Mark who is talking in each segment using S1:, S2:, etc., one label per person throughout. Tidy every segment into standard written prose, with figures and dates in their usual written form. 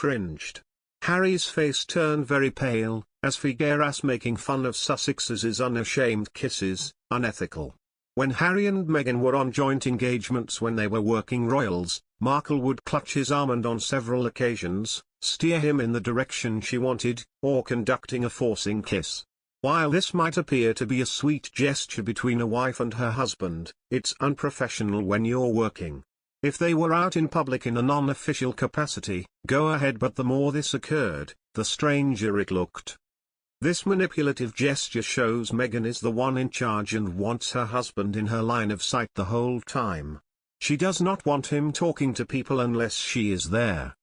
S1: cringed. Harry's face turned very pale, as Figueras making fun of Sussexes' unashamed kisses, unethical. When Harry and Meghan were on joint engagements when they were working royals, Markle would clutch his arm and on several occasions, steer him in the direction she wanted, or conducting a forcing kiss. While this might appear to be a sweet gesture between a wife and her husband, it's unprofessional when you're working. If they were out in public in a non-official capacity, go ahead, but the more this occurred, the stranger it looked. This manipulative gesture shows Meghan is the one in charge and wants her husband in her line of sight the whole time. She does not want him talking to people unless she is there.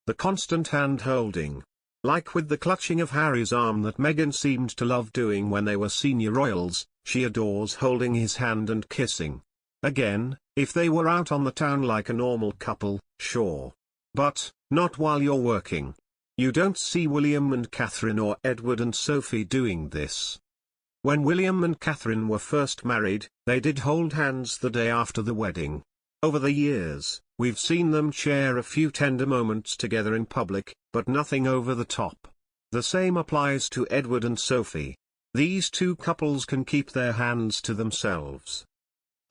S1: The constant hand-holding. Like with the clutching of Harry's arm that Meghan seemed to love doing when they were senior royals, she adores holding his hand and kissing. Again, if they were out on the town like a normal couple, sure. But, not while you're working. You don't see William and Catherine or Edward and Sophie doing this. When William and Catherine were first married, they did hold hands the day after the wedding. Over the years, we've seen them share a few tender moments together in public, but nothing over the top. The same applies to Edward and Sophie. These two couples can keep their hands to themselves.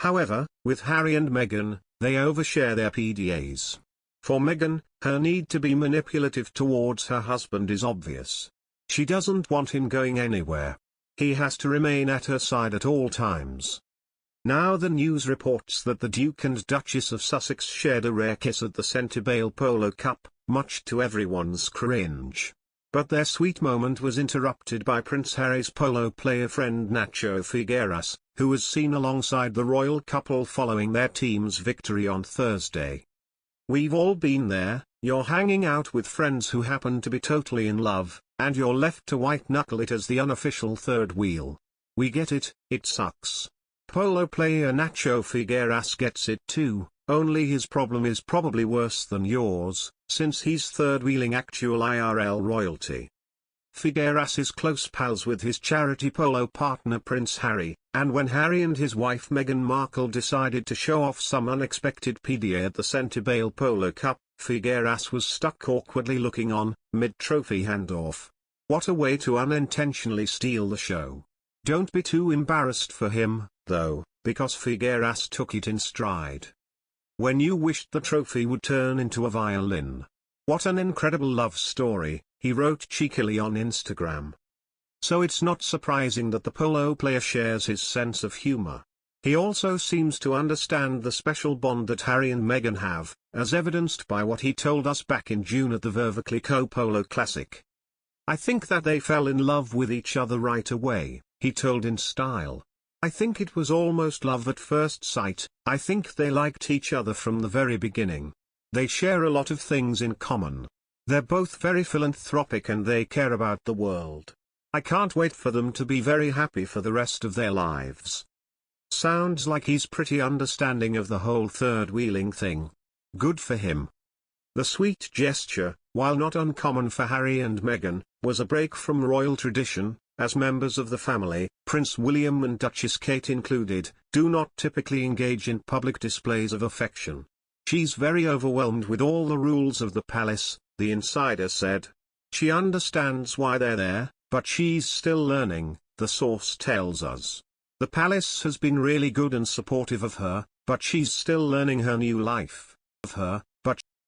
S1: However, with Harry and Meghan, they overshare their PDAs. For Meghan, her need to be manipulative towards her husband is obvious. She doesn't want him going anywhere. He has to remain at her side at all times. Now the news reports that the Duke and Duchess of Sussex shared a rare kiss at the Centennial Polo Cup, much to everyone's cringe. But their sweet moment was interrupted by Prince Harry's polo player friend Nacho Figueras, who was seen alongside the royal couple following their team's victory on Thursday. "We've all been there, you're hanging out with friends who happen to be totally in love, and you're left to white-knuckle it as the unofficial third wheel. We get it, it sucks." Polo player Nacho Figueras gets it too, only his problem is probably worse than yours, since he's third-wheeling actual IRL royalty. Figueras is close pals with his charity polo partner Prince Harry, and when Harry and his wife Meghan Markle decided to show off some unexpected PDA at the Centennial Polo Cup, Figueras was stuck awkwardly looking on, mid-trophy handoff. What a way to unintentionally steal the show. Don't be too embarrassed for him, though, because Figueras took it in stride. When you wished the trophy would turn into a violin. What an incredible love story, he wrote cheekily on Instagram. So it's not surprising that the polo player shares his sense of humor. He also seems to understand the special bond that Harry and Meghan have, as evidenced by what he told us back in June at the Verviclico Polo Classic. "I think that they fell in love with each other right away," he told in style. "I think it was almost love at first sight. I think they liked each other from the very beginning. They share a lot of things in common. They're both very philanthropic and they care about the world. I can't wait for them to be very happy for the rest of their lives." Sounds like he's pretty understanding of the whole third-wheeling thing. Good for him. The sweet gesture, while not uncommon for Harry and Meghan, was a break from royal tradition, as members of the family, Prince William and Duchess Kate included, do not typically engage in public displays of affection. "She's very overwhelmed with all the rules of the palace," the insider said. "She understands why they're there, but she's still learning," the source tells us. "The palace has been really good and supportive of her, but she's still learning her new life. Of her, but